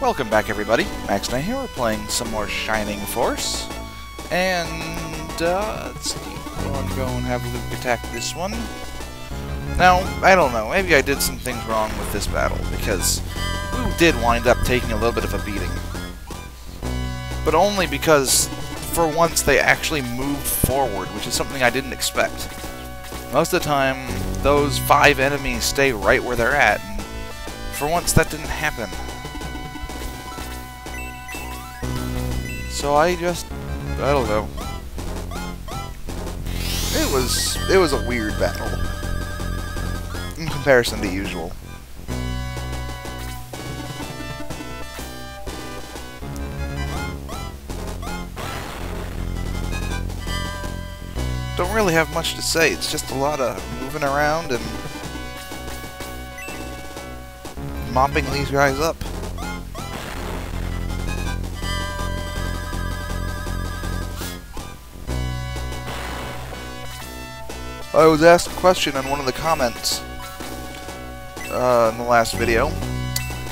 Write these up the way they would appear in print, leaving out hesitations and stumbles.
Welcome back, everybody. Max Knight here. We're playing some more Shining Force. And, let's keep on going, have Luke attack this one. Now, I don't know, maybe I did some things wrong with this battle, because Luke did wind up taking a little bit of a beating. But only because, for once, they actually moved forward, which is something I didn't expect. Most of the time, those 5 enemies stay right where they're at, and for once that didn't happen. So I don't know. It was a weird battle in comparison to usual. Don't really have much to say. It's just a lot of moving around and mopping these guys up. I was asked a question in one of the comments in the last video,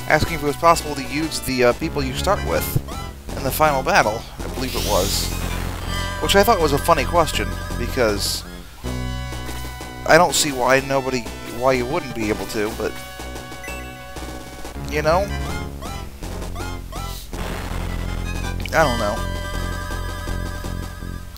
asking if it was possible to use the people you start with in the final battle, I believe it was. Which I thought was a funny question, because I don't see why you wouldn't be able to, but, you know, I don't know.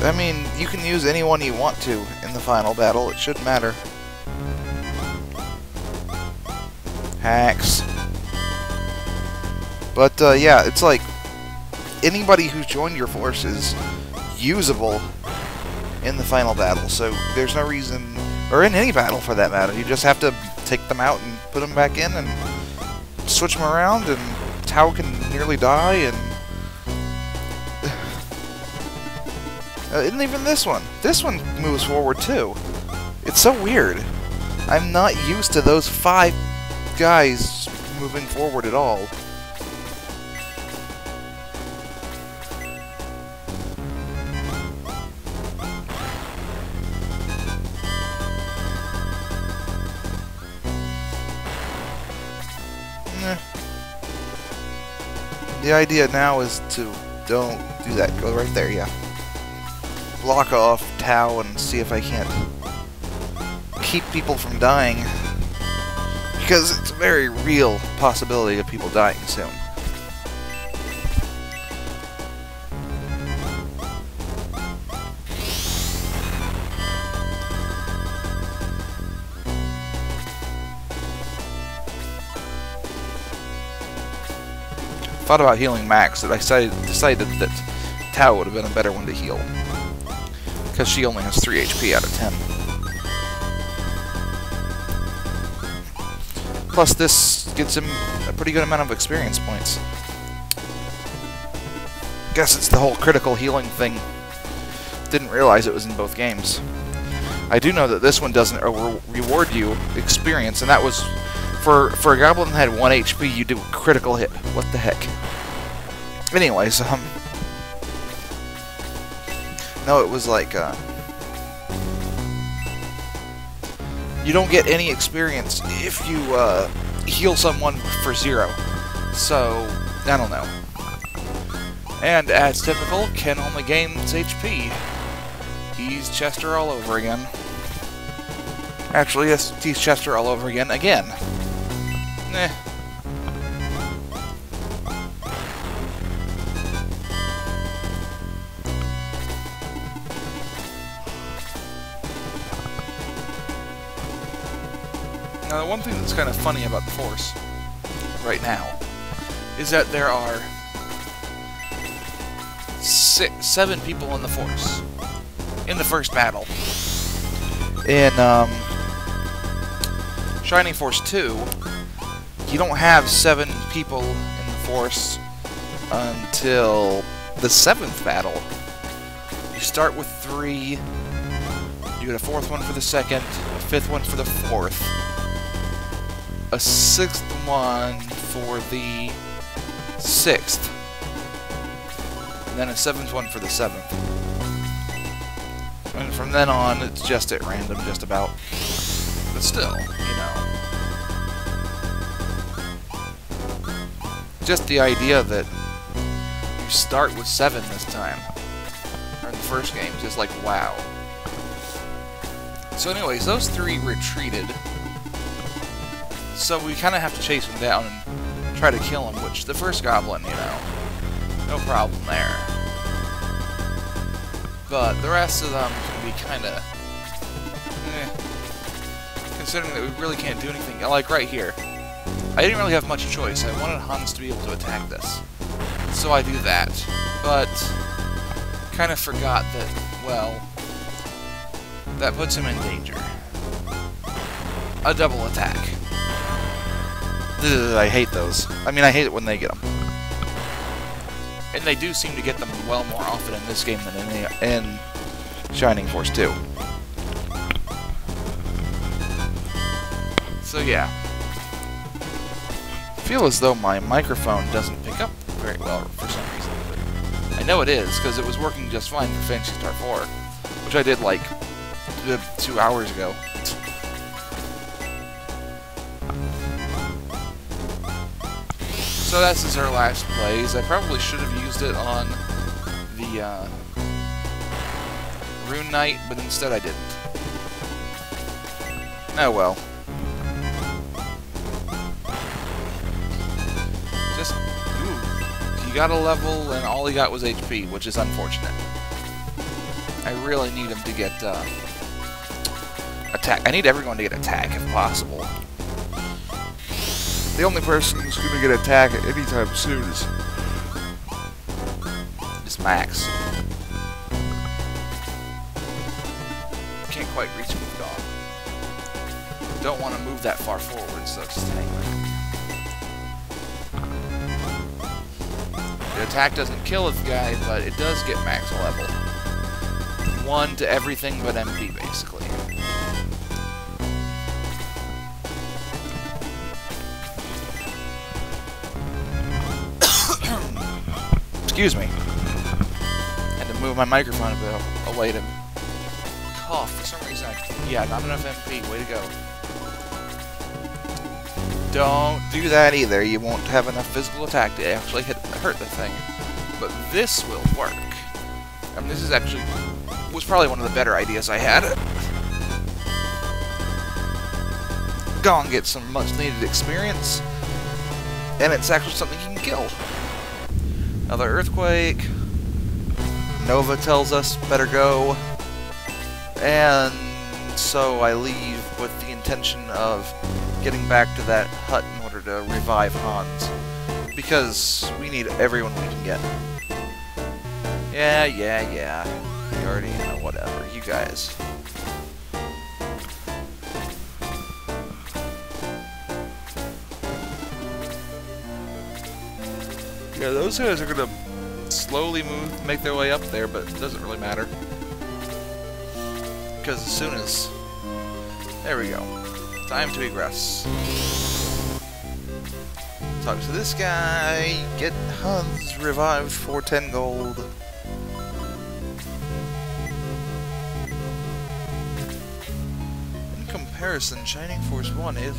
I mean, you can use anyone you want to in the final battle. It shouldn't matter. Hacks. But, yeah, it's like anybody who's joined your force is usable in the final battle. So there's no reason, or in any battle for that matter. You just have to take them out and put them back in and switch them around, and Tao can nearly die, and and even this one. This one moves forward too. It's so weird. I'm not used to those 5 guys moving forward at all. The idea now is to don't do that. Go right there, yeah. Block off Tao and see if I can't keep people from dying, because it's a very real possibility of people dying soon. Thought about healing Max, but I decided that Tao would have been a better one to heal, because she only has 3 HP out of 10. Plus, this gets him a pretty good amount of experience points. Guess it's the whole critical healing thing. Didn't realize it was in both games. I do know that this one doesn't reward you experience, and that was for a goblin that had 1 HP. You do a critical hit. What the heck? Anyways, no, it was like, you don't get any experience if you, heal someone for 0. So, I don't know. And, as typical, Ken only gains HP. He's Chester all over again. Actually, yes, he's Chester all over again. Eh. Now, the one thing that's kind of funny about the Force right now is that there are 7 people in the Force in the first battle. In Shining Force 2, you don't have 7 people in the Force until the 7th battle. You start with 3, you get a 4th one for the 2nd, a 5th one for the 4th, a 6th one for the 6th, and then a 7th one for the 7th. And from then on, it's just at random, just about. But still, you know. Just the idea that you start with 7 this time, or in the first game, just like, wow. So anyways, those 3 retreated, so we kind of have to chase them down and try to kill them, which the first goblin, you know, no problem there. But the rest of them can be kind of, considering that we really can't do anything. Like right here, I didn't really have much choice. I wanted Hans to be able to attack this, so I do that. But kind of forgot that, well, that puts him in danger. A double attack. Ugh, I hate those. I mean, I hate it when they get them. And they do seem to get them well more often in this game than in Shining Force 2. So yeah. I feel as though my microphone doesn't pick up very well for some reason. But I know it is, because it was working just fine for Phantasy Star 4, which I did like 2 hours ago. So this is our last plays. I probably should have used it on the Rune Knight, but instead I didn't. Oh well. Just, ooh, he got a level and all he got was HP, which is unfortunate. I really need him to get attack. I need everyone to get attack if possible. The only person who's going to get attack anytime soon is Max. Can't quite reach him with Gong. Don't want to move that far forward, so just hang there. The attack doesn't kill this guy, but it does get max level. 1 to everything but MP, basically. Excuse me. Had to move my microphone a bit away to cough for some reason. Yeah, not enough MP. Way to go. Don't do that either. You won't have enough physical attack to actually hurt the thing. But this will work. I mean, this is actually was probably one of the better ideas I had. Gong gets some much needed experience, and it's actually something you can kill. Another earthquake. Nova tells us better go. And so I leave with the intention of getting back to that hut in order to revive Hans. Because we need everyone we can get. Yeah. You already know, whatever. You guys. Yeah, those guys are gonna slowly make their way up there, but it doesn't really matter. Because as soon as... There we go. Time to egress. Talk to this guy, get Hans revived for 10 gold. In comparison, Shining Force 1 is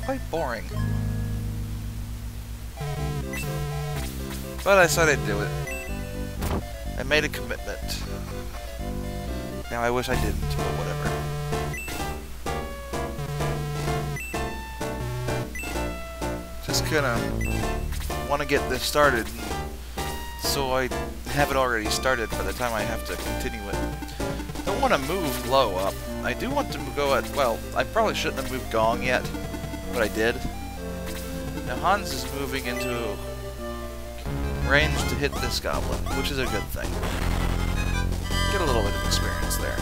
quite boring. But I said I'd do it. I made a commitment. Now I wish I didn't, but whatever. Just kinda want to get this started, so I have it already started by the time I have to continue it. Don't want to move low up. I do want to go at, well, I probably shouldn't have moved Gong yet, but I did. Now Hans is moving into range to hit this goblin, which is a good thing. Get a little bit of experience there.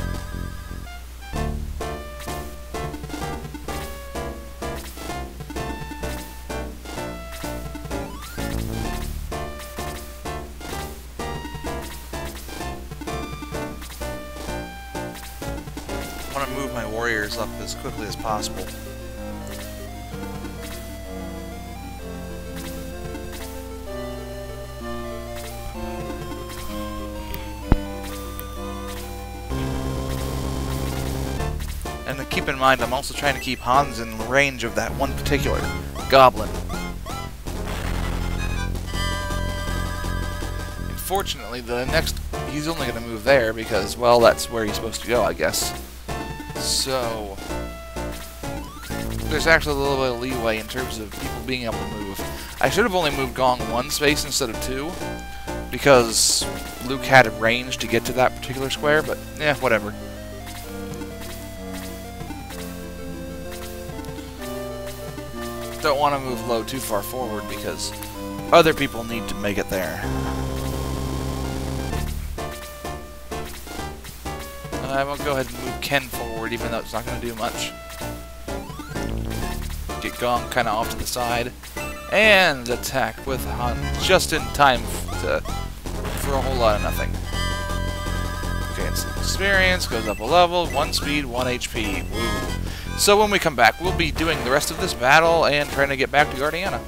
I want to move my warriors up as quickly as possible. And keep in mind, I'm also trying to keep Hans in range of that one particular goblin. unfortunately, he's only going to move there because, well, that's where he's supposed to go, I guess. So, there's actually a little bit of leeway in terms of people being able to move. I should have only moved Gong one space instead of two, because Luke had range to get to that particular square, but, yeah, whatever. Don't want to move Lo too far forward because other people need to make it there. I'm going to go ahead and move Ken forward, even though it's not going to do much. Get Gong kind of off to the side. And attack with Han just in time for a whole lot of nothing. Okay, it's experience, goes up a level, 1 speed, 1 HP. Woo. So when we come back, we'll be doing the rest of this battle and trying to get back to Guardiana.